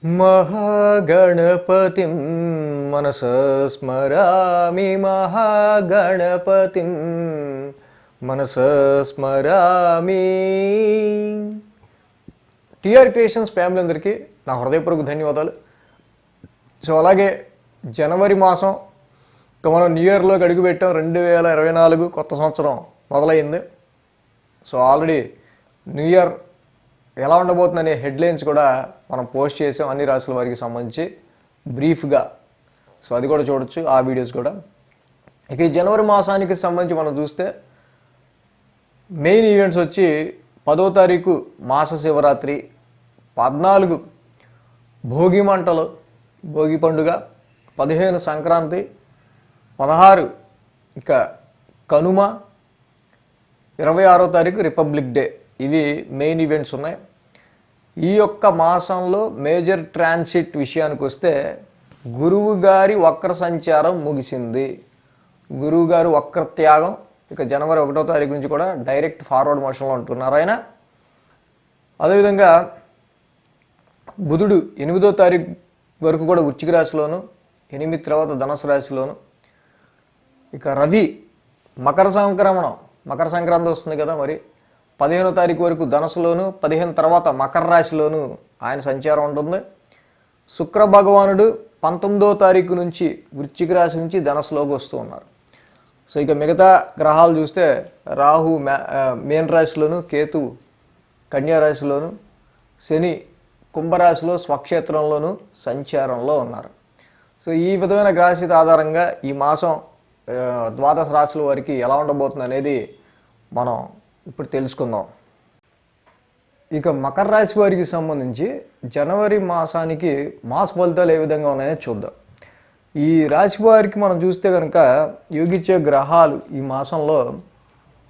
మహాగణపతిం మనసా స్మరామి మహాగణపతిం మనసా స్మరామి. TR creations family అందరికీ నా హృదయపూర్వక ధన్యవాదాలు. సో అలాగే జనవరి మాసం మనం న్యూ ఇయర్లోకి అడుగుపెట్టాం. 2024 కొత్త సంవత్సరం మొదలైంది. సో ఆల్రెడీ న్యూ ఇయర్ ఎలా ఉండబోతుందనే హెడ్లైన్స్ కూడా మనం పోస్ట్ చేసాం అన్ని రాశుల వారికి సంబంధించి బ్రీఫ్గా. సో అది కూడా చూడొచ్చు, ఆ వీడియోస్ కూడా. ఇక ఈ జనవరి మాసానికి సంబంధించి మనం చూస్తే మెయిన్ ఈవెంట్స్ వచ్చి 10వ తారీఖు మాస శివరాత్రి, 14 భోగి మంటలు భోగి పండుగ, 15 సంక్రాంతి, 16 ఇక కనుమ, 26వ తారీఖు రిపబ్లిక్ డే. ఇవి మెయిన్ ఈవెంట్స్ ఉన్నాయి. ఈ యొక్క మాసంలో మేజర్ ట్రాన్సిట్ విషయానికి వస్తే గురువు గారి వక్ర సంచారం ముగిసింది. గురువు గారు వక్ర త్యాగం ఇక జనవరి 1వ తారీఖు నుంచి కూడా డైరెక్ట్ ఫార్వర్డ్ మోషన్లో ఉంటున్నారు ఆయన. అదేవిధంగా బుధుడు 8వ తారీఖు వరకు కూడా వృశ్చిక రాశిలోను, 8 తర్వాత ధనుసు రాశిలోను. ఇక రవి మకర సంక్రాంతి వస్తుంది కదా, మరి 15వ తారీఖు వరకు ధనుసులోను, 15 తర్వాత మకర రాశిలోను ఆయన సంచారం ఉంటుంది. శుక్ర భగవానుడు 19వ తారీఖు నుంచి వృశ్చిక రాశి నుంచి ధనుసులోకి వస్తూ ఉన్నారు. సో ఇక మిగతా గ్రహాలు చూస్తే రాహు మేన రాశిలోను, కేతు కన్యా రాశిలోను, శని కుంభరాశిలో స్వక్షేత్రంలోను సంచారంలో ఉన్నారు. సో ఈ విధమైన గ్రహస్థితి ఆధారంగా ఈ మాసం ద్వాదశ రాశుల వారికి ఎలా ఉండబోతుంది అనేది మనం ఇప్పుడు తెలుసుకుందాం. ఇక మకర రాశి వారికి సంబంధించి జనవరి మాసానికి మాస ఫలితాలు ఏ విధంగా ఉన్నాయో చూద్దాం. ఈ రాశి వారికి మనం చూస్తే కనుక యోగించే గ్రహాలు ఈ మాసంలో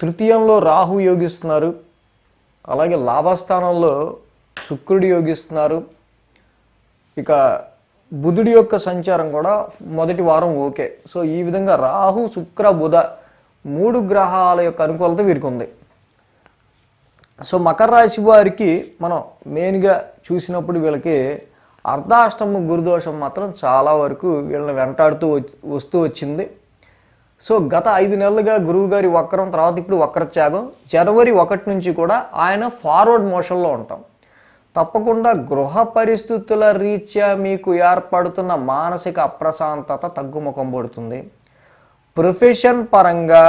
తృతీయంలో రాహు యోగిస్తున్నారు, అలాగే లాభస్థానంలో శుక్రుడు యోగిస్తున్నారు. ఇక బుధుడి యొక్క సంచారం కూడా మొదటి వారం ఓకే. సో ఈ విధంగా రాహు శుక్ర బుధ 3 గ్రహాల యొక్క అనుకూలత వీరికి ఉంది. సో మకర రాశి వారికి మనం మెయిన్గా చూసినప్పుడు వీళ్ళకి అర్ధాష్టమ గురుదోషం మాత్రం చాలా వరకు వీళ్ళని వెంటాడుతూ వస్తూ వచ్చింది. సో గత 5 నెలలుగా గురువు గారి వక్రం, తర్వాత ఇప్పుడు వక్రత్యాగం. జనవరి 1 నుంచి కూడా ఆయన ఫార్వర్డ్ మోషన్లో ఉంటాం. తప్పకుండా గృహ పరిస్థితుల రీత్యా మీకు ఏర్పడుతున్న మానసిక అప్రశాంతత తగ్గుముఖం పడుతుంది. ప్రొఫెషన్ పరంగా,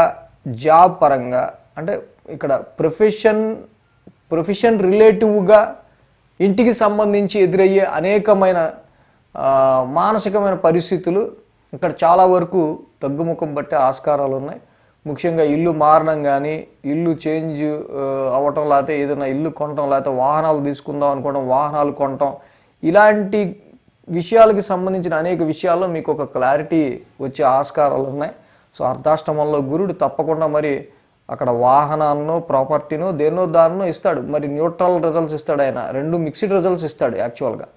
జాబ్ పరంగా, అంటే ఇక్కడ ప్రొఫెషన్ రిలేటివ్గా ఇంటికి సంబంధించి ఎదురయ్యే అనేకమైన మానసికమైన పరిస్థితులు ఇక్కడ చాలా వరకు తగ్గుముఖం పట్టే ఆస్కారాలు ఉన్నాయి. ముఖ్యంగా ఇల్లు మారడం కానీ, ఇల్లు చేంజ్ అవ్వటం, లేకపోతే ఏదైనా ఇల్లు కొనటం, లేకపోతే వాహనాలు తీసుకుందాం అనుకోవడం, వాహనాలు కొనటం, ఇలాంటి విషయాలకి సంబంధించిన అనేక విషయాల్లో మీకు ఒక క్లారిటీ వచ్చే ఆస్కారాలు ఉన్నాయి. సో అర్ధాష్టమంలో గురుడు తప్పకుండా మరి అక్కడ వాహనాలను, ప్రాపర్టీను, దేన్నో దాన్నో ఇస్తాడు. మరి న్యూట్రల్ రిజల్ట్స్ ఇస్తాడు ఆయన, 2 మిక్స్డ్ రిజల్ట్స్ ఇస్తాడు యాక్చువల్గా.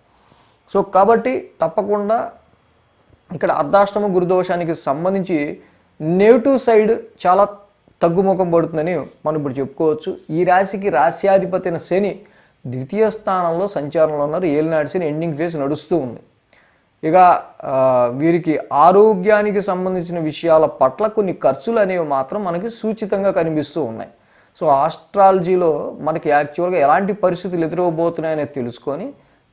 సో కాబట్టి తప్పకుండా ఇక్కడ అర్ధాష్టమ గురుదోషానికి సంబంధించి నెగిటివ్ సైడ్ చాలా తగ్గుముఖం పడుతుందని మనం ఇప్పుడు చెప్పుకోవచ్చు. ఈ రాశికి రాశ్యాధిపతి అయిన శని 2వ స్థానంలో సంచారంలో ఉన్నారు. ఏలినాటి శని ఎండింగ్ ఫేజ్ నడుస్తూ ఉంది. ఇక వీరికి ఆరోగ్యానికి సంబంధించిన విషయాల పట్ల కొన్ని ఖర్చులు అనేవి మాత్రం మనకి సూచితంగా కనిపిస్తూ ఉన్నాయి. సో ఆస్ట్రాలజీలో మనకి యాక్చువల్గా ఎలాంటి పరిస్థితులు ఎదురవబోతున్నాయనేది తెలుసుకొని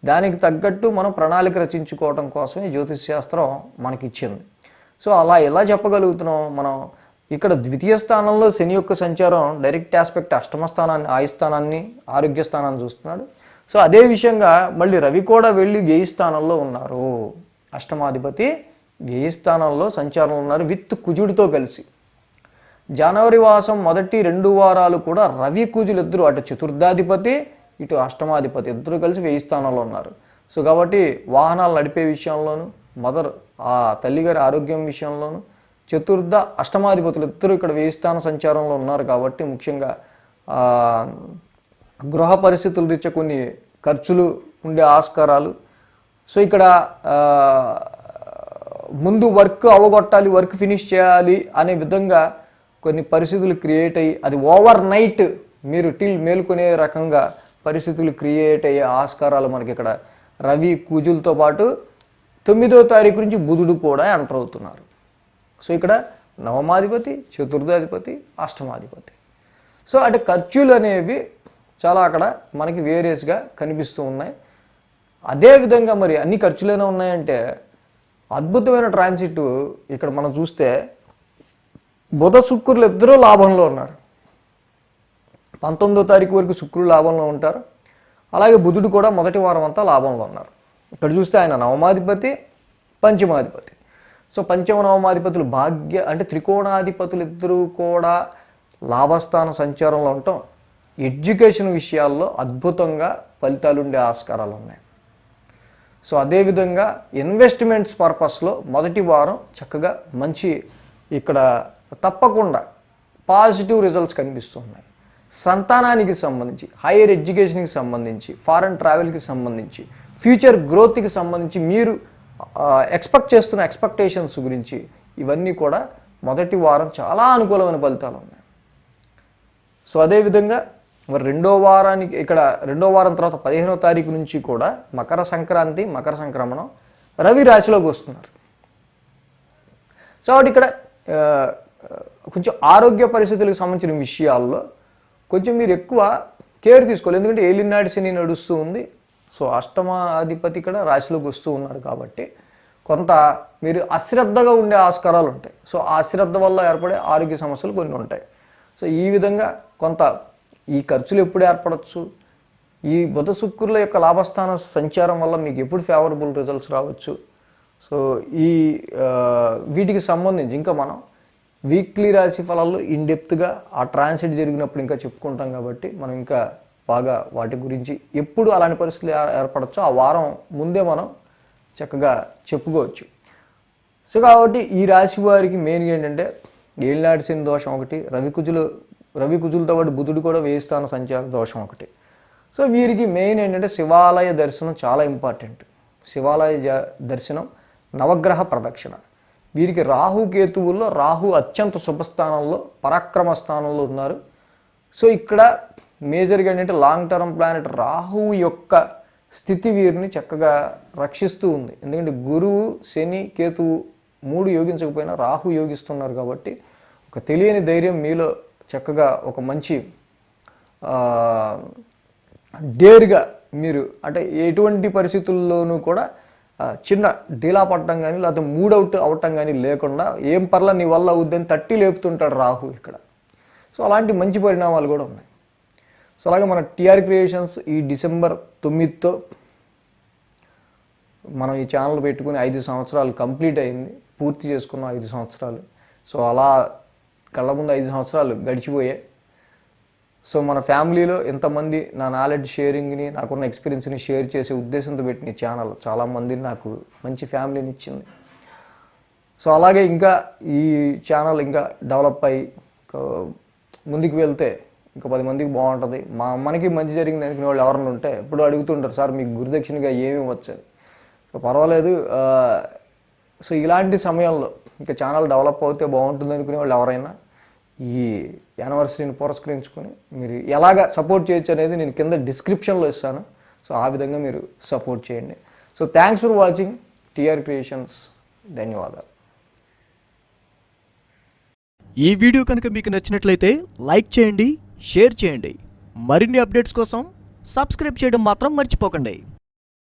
దానికి తగ్గట్టు మనం ప్రణాళిక రచించుకోవడం కోసమే జ్యోతిష్ శాస్త్రం మనకి ఇచ్చింది. సో అలా ఎలా చెప్పగలుగుతున్నాం మనం? ఇక్కడ 2వ స్థానంలో శని యొక్క సంచారం డైరెక్ట్ ఆస్పెక్ట్ అష్టమ స్థానాన్ని, ఆయుస్థానాన్ని, ఆరోగ్య స్థానాన్ని చూస్తున్నాడు. సో అదే విషయంగా మళ్ళీ రవి కూడా వెళ్ళి 1000 స్థానంలో ఉన్నారు. అష్టమాధిపతి 1000 స్థానంలో సంచారంలో ఉన్నారు విత్ కుజుడితో కలిసి. జనవరి మాసం మొదటి 2 వారాలు కూడా రవి కుజులు ఇద్దరు, అటు చతుర్థాధిపతి ఇటు అష్టమాధిపతి ఇద్దరు కలిసి 1000 స్థానంలో ఉన్నారు. సో కాబట్టి వాహనాలు నడిపే విషయంలోను, ఆ తల్లిగారి ఆరోగ్యం విషయంలోను చతుర్థ అష్టమాధిపతులు ఇద్దరు ఇక్కడ 1000 స్థాన సంచారంలో ఉన్నారు. కాబట్టి ముఖ్యంగా గృహ పరిస్థితుల రీత్యా కొన్ని ఖర్చులు ఉండే ఆస్కారాలు. సో ఇక్కడ ముందు వర్క్ అవగొట్టాలి, వర్క్ ఫినిష్ చేయాలి అనే విధంగా కొన్ని పరిస్థితులు క్రియేట్ అయ్యి అది ఓవర్ నైట్ మీరు మేలుకునే రకంగా పరిస్థితులు క్రియేట్ అయ్యే ఆస్కారాలు మనకి ఇక్కడ రవి కుజులతో పాటు 9వ తారీఖు నుంచి బుధుడు కూడా ఎంటర్ అవుతున్నారు. సో ఇక్కడ నవమాధిపతి, చతుర్థాధిపతి, అష్టమాధిపతి. సో అంటే ఖర్చులు అనేవి చాలా అక్కడ మనకి వేరియస్గా కనిపిస్తూ ఉన్నాయి. అదేవిధంగా మరి అన్ని ఖర్చులైనా ఉన్నాయంటే అద్భుతమైన ట్రాన్సిట్ ఇక్కడ మనం చూస్తే బుధ శుక్రులు ఇద్దరూ లాభంలో ఉన్నారు. 19వ తారీఖు వరకు శుక్రుడు లాభంలో ఉంటారు. అలాగే బుధుడు కూడా మొదటి వారం అంతా లాభంలో ఉన్నారు. ఇక్కడ చూస్తే ఆయన నవమాధిపతి, పంచమాధిపతి. సో పంచమ నవమాధిపతులు భాగ్య అంటే త్రికోణాధిపతులు ఇద్దరూ కూడా లాభస్థాన సంచారంలో ఉండటం ఎడ్యుకేషన్ విషయాల్లో అద్భుతంగా ఫలితాలు ఉండే ఆస్కారాలు ఉన్నాయి. సో అదేవిధంగా ఇన్వెస్ట్మెంట్స్ పర్పస్లో మొదటి వారం చక్కగా మంచి ఇక్కడ తప్పకుండా పాజిటివ్ రిజల్ట్స్ కనిపిస్తున్నాయి. సంతానానికి సంబంధించి, హైయర్ ఎడ్యుకేషన్కి సంబంధించి, ఫారెన్ ట్రావెల్కి సంబంధించి, ఫ్యూచర్ గ్రోత్కి సంబంధించి మీరు ఎక్స్పెక్ట్ చేస్తున్న ఎక్స్పెక్టేషన్స్ గురించి ఇవన్నీ కూడా మొదటి వారం చాలా అనుకూలమైన ఫలితాలు ఉన్నాయి. సో అదేవిధంగా మరి రెండో వారం తర్వాత 15వ తారీఖు నుంచి కూడా మకర సంక్రమణం రవి రాశిలోకి వస్తున్నారు. సో కాబట్టి ఇక్కడ కొంచెం ఆరోగ్య పరిస్థితులకు సంబంధించిన విషయాల్లో కొంచెం మీరు ఎక్కువ కేర్ తీసుకోవాలి. ఎందుకంటే ఏలినాటి శని నడుస్తూ ఉంది. సో అష్టమాధిపతి ఇక్కడ రాశిలోకి వస్తూ ఉన్నారు కాబట్టి కొంత మీరు అశ్రద్ధగా ఉండే ఆస్కారాలు ఉంటాయి. సో ఆ అశ్రద్ధ వల్ల ఏర్పడే ఆరోగ్య సమస్యలు కొన్ని ఉంటాయి. సో ఈ విధంగా కొంత ఈ ఖర్చులు ఎప్పుడు ఏర్పడవచ్చు, ఈ బుధ శుక్రుల యొక్క లాభస్థాన సంచారం వల్ల మీకు ఎప్పుడు ఫేవరబుల్ రిజల్ట్స్ రావచ్చు. సో ఈ వీటికి సంబంధించి ఇంకా మనం వీక్లీ రాశి ఫలాల్లో ఇన్డెప్త్గా ఆ ట్రాన్సిట్ జరిగినప్పుడు ఇంకా చెప్పుకుంటాం కాబట్టి మనం ఇంకా బాగా వాటి గురించి ఎప్పుడు అలాంటి పరిస్థితులు ఏర్పడచ్చో ఆ వారం ముందే మనం చక్కగా చెప్పుకోవచ్చు. సో కాబట్టి ఈ రాశి వారికి మెయిన్గా ఏంటంటే ఏలినాటి శని దోషం ఒకటి, రవి కుజులతో పాటు బుధుడు కూడా వేయిస్థాన సంచార దోషం ఒకటి. సో వీరికి మెయిన్ ఏంటంటే శివాలయ దర్శనం చాలా ఇంపార్టెంట్. శివాలయ దర్శనం, నవగ్రహ ప్రదక్షిణ. వీరికి రాహు కేతువుల్లో రాహు అత్యంత శుభస్థానంలో పరాక్రమ స్థానంలో ఉన్నారు. సో ఇక్కడ మేజర్గా ఏంటంటే లాంగ్ టర్మ్ ప్లానెట్ రాహు యొక్క స్థితి వీరిని చక్కగా రక్షిస్తూ ఉంది. ఎందుకంటే గురువు, శని, కేతువు 3 యోగించకపోయినా రాహు యోగిస్తున్నారు కాబట్టి ఒక తెలియని ధైర్యం మీలో చక్కగా ఒక మంచి డేర్గా మీరు అంటే ఎటువంటి పరిస్థితుల్లోనూ కూడా చిన్న డీలా పడటం కానీ లేకపోతే మూడౌట్ అవటం కానీ లేకుండా ఏం పర్లా నీ వల్ల అవుద్దని తట్టి లేపుతుంటాడు రాహు ఇక్కడ. సో అలాంటి మంచి పరిణామాలు కూడా ఉన్నాయి. సో అలాగే మన టీఆర్ క్రియేషన్స్ ఈ డిసెంబర్ 9తో మనం ఈ ఛానల్ పెట్టుకుని 5 సంవత్సరాలు కంప్లీట్ అయింది, పూర్తి చేసుకున్నాం 5 సంవత్సరాలు. సో అలా కళ్ళ ముందు 5 సంవత్సరాలు గడిచిపోయాయి. సో మన ఫ్యామిలీలో ఎంతమంది నా నాలెడ్జ్ షేరింగ్ని, నాకున్న ఎక్స్పీరియన్స్ని షేర్ చేసే ఉద్దేశంతో పెట్టిన ఈ ఛానల్ చాలామంది నాకు మంచి ఫ్యామిలీని ఇచ్చింది. సో అలాగే ఇంకా ఈ ఛానల్ ఇంకా డెవలప్ అయ్యి ముందుకు వెళ్తే ఇంకా 10 మందికి బాగుంటుంది. మనకి మంచి జరిగింది అనుకునే వాళ్ళు ఎవరైనా ఉంటే ఎప్పుడు అడుగుతుంటారు, సార్ మీకు గురుదక్షిణగా ఏమి ఇవ్వచ్చు. సో పర్వాలేదు. సో ఇలాంటి సమయంలో ఇంకా ఛానల్ డెవలప్ అవుతే బాగుంటుంది అనుకునే వాళ్ళు ఎవరైనా ఈ యానివర్సరీని పురస్కరించుకొని మీరు ఎలాగ సపోర్ట్ చేయొచ్చు అనేది నేను కింద డిస్క్రిప్షన్లో ఇస్తాను. సో ఆ విధంగా మీరు సపోర్ట్ చేయండి. So thanks for watching TR creations. ధన్యవాదాలు. ఈ వీడియో కనుక మీకు నచ్చినట్లయితే లైక్ చేయండి, షేర్ చేయండి. మరిన్ని అప్డేట్స్ కోసం సబ్స్క్రైబ్ చేయడం మాత్రం మర్చిపోకండి.